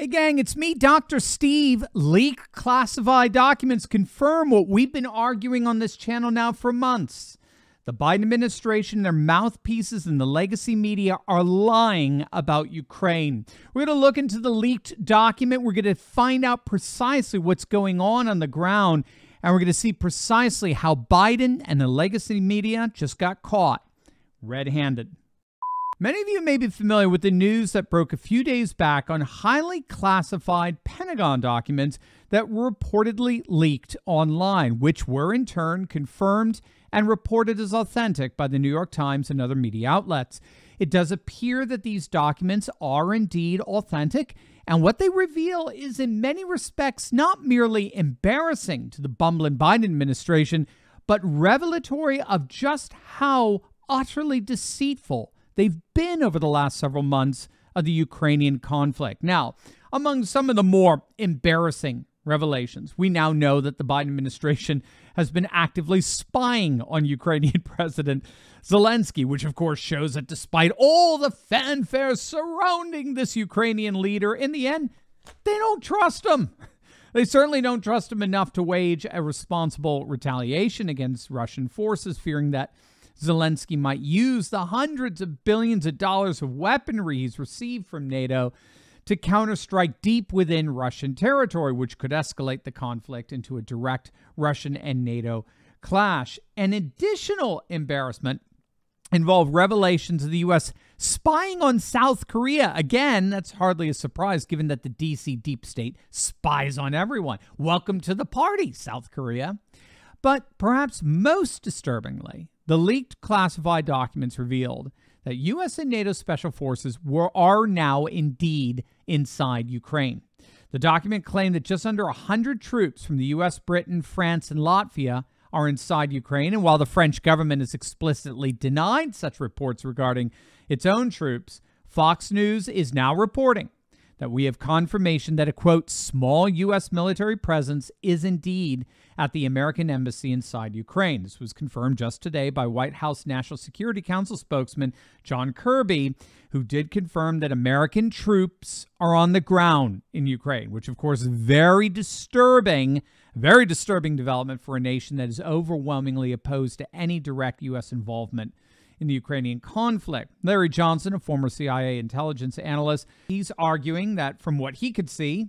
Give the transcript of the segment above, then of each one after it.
Hey gang, it's me, Dr. Steve. Leaked classified documents confirm what we've been arguing on this channel now for months. The Biden administration, their mouthpieces, and the legacy media are lying about Ukraine. We're going to look into the leaked document. We're going to find out precisely what's going on the ground. And we're going to see precisely how Biden and the legacy media just got caught red-handed. Many of you may be familiar with the news that broke a few days back on highly classified Pentagon documents that were reportedly leaked online, which were in turn confirmed and reported as authentic by the New York Times and other media outlets. It does appear that these documents are indeed authentic, and what they reveal is in many respects not merely embarrassing to the bumbling Biden administration, but revelatory of just how utterly deceitful they've been over the last several months of the Ukrainian conflict. Now, among some of the more embarrassing revelations, we now know that the Biden administration has been actively spying on Ukrainian President Zelensky, which of course shows that despite all the fanfare surrounding this Ukrainian leader, in the end, they don't trust him. They certainly don't trust him enough to wage a responsible retaliation against Russian forces, fearing that Zelensky might use the hundreds of billions of dollars of weaponry he's received from NATO to counterstrike deep within Russian territory, which could escalate the conflict into a direct Russian and NATO clash. An additional embarrassment involved revelations of the U.S. spying on South Korea. Again, that's hardly a surprise given that the D.C. deep state spies on everyone. Welcome to the party, South Korea. But perhaps most disturbingly, the leaked classified documents revealed that U.S. and NATO special forces are now indeed inside Ukraine. The document claimed that just under 100 troops from the U.S., Britain, France, and Latvia are inside Ukraine. And while the French government has explicitly denied such reports regarding its own troops, Fox News is now reporting that we have confirmation that a, quote, small U.S. military presence is indeed at the American embassy inside Ukraine. This was confirmed just today by White House National Security Council spokesman John Kirby, who did confirm that American troops are on the ground in Ukraine, which of course is very disturbing development for a nation that is overwhelmingly opposed to any direct U.S. involvement in the Ukrainian conflict. Larry Johnson, a former CIA intelligence analyst, he's arguing that from what he could see,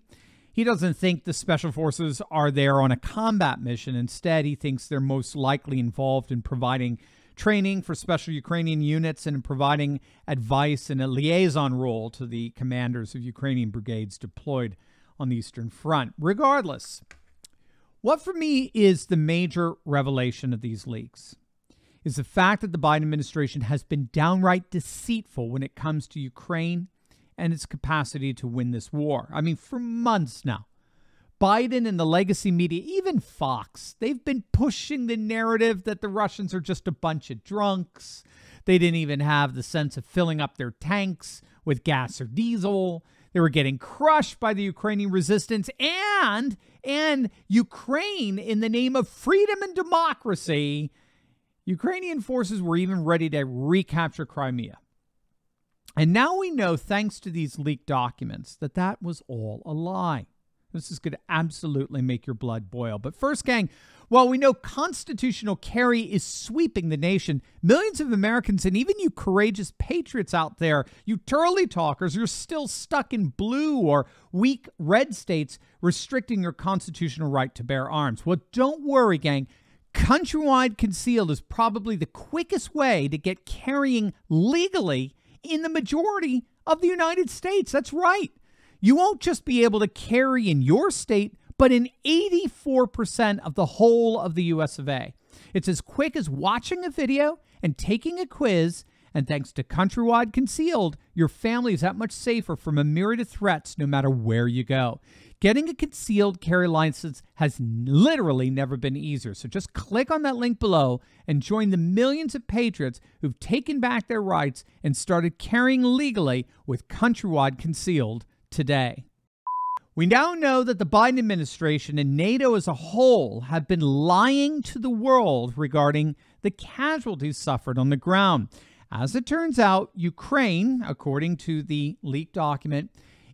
he doesn't think the special forces are there on a combat mission. Instead, he thinks they're most likely involved in providing training for special Ukrainian units and in providing advice and a liaison role to the commanders of Ukrainian brigades deployed on the Eastern Front. Regardless, what for me is the major revelation of these leaks is the fact that the Biden administration has been downright deceitful when it comes to Ukraine and its capacity to win this war. I mean, for months now, Biden and the legacy media, even Fox, they've been pushing the narrative that the Russians are just a bunch of drunks. They didn't even have the sense of filling up their tanks with gas or diesel. They were getting crushed by the Ukrainian resistance and Ukraine, in the name of freedom and democracy, Ukrainian forces were even ready to recapture Crimea. And now we know, thanks to these leaked documents, that that was all a lie. This is going to absolutely make your blood boil. But first, gang, while we know constitutional carry is sweeping the nation, millions of Americans and even you courageous patriots out there, you Turley talkers, you're still stuck in blue or weak red states restricting your constitutional right to bear arms. Well, don't worry, gang. Countrywide concealed is probably the quickest way to get carrying legally in the majority of the United States. That's right. You won't just be able to carry in your state, but in 84% of the whole of the US of A. It's as quick as watching a video and taking a quiz, and thanks to Countrywide Concealed, your family is that much safer from a myriad of threats no matter where you go. Getting a concealed carry license has literally never been easier. So just click on that link below and join the millions of patriots who've taken back their rights and started carrying legally with Countrywide Concealed today. We now know that the Biden administration and NATO as a whole have been lying to the world regarding the casualties suffered on the ground. As it turns out, Ukraine, according to the leaked document,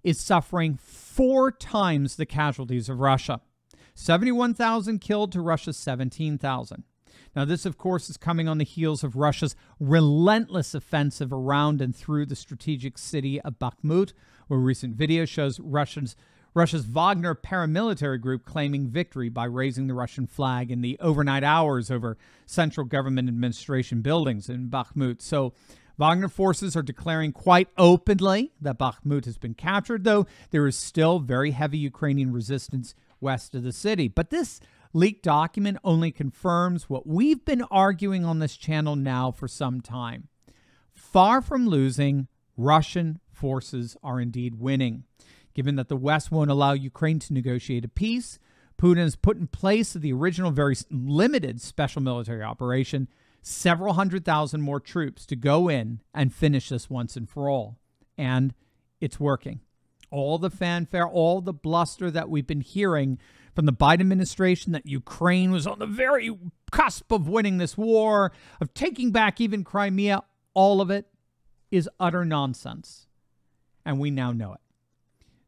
is suffering 4 times the casualties of Russia. 71,000 killed to Russia's 17,000. Now, this, of course, is coming on the heels of Russia's relentless offensive around and through the strategic city of Bakhmut, where recent video shows Russia's Wagner paramilitary group claiming victory by raising the Russian flag in the overnight hours over central government administration buildings in Bakhmut. So Wagner forces are declaring quite openly that Bakhmut has been captured, though there is still very heavy Ukrainian resistance west of the city. But this leaked document only confirms what we've been arguing on this channel now for some time. Far from losing, Russian forces are indeed winning. Given that the West won't allow Ukraine to negotiate a peace, Putin has put in place the original very limited special military operation several 100,000 more troops to go in and finish this once and for all. And it's working. All the fanfare, all the bluster that we've been hearing from the Biden administration that Ukraine was on the very cusp of winning this war, of taking back even Crimea, all of it is utter nonsense. And we now know it.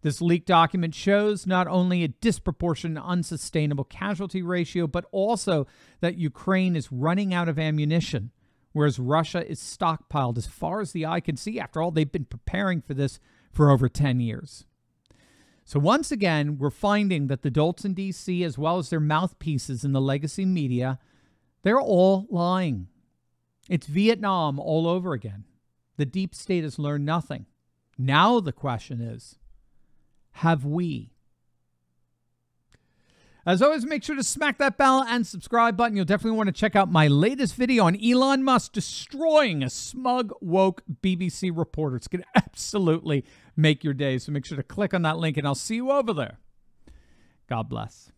This leaked document shows not only a disproportionate, unsustainable casualty ratio, but also that Ukraine is running out of ammunition, whereas Russia is stockpiled as far as the eye can see. After all, they've been preparing for this for over 10 years. So once again, we're finding that the dolts in D.C., as well as their mouthpieces in the legacy media, they're all lying. It's Vietnam all over again. The deep state has learned nothing. Now the question is, have we? As always, make sure to smack that bell and subscribe button. You'll definitely want to check out my latest video on Elon Musk destroying a smug, woke BBC reporter. It's going to absolutely make your day. So make sure to click on that link, and I'll see you over there. God bless.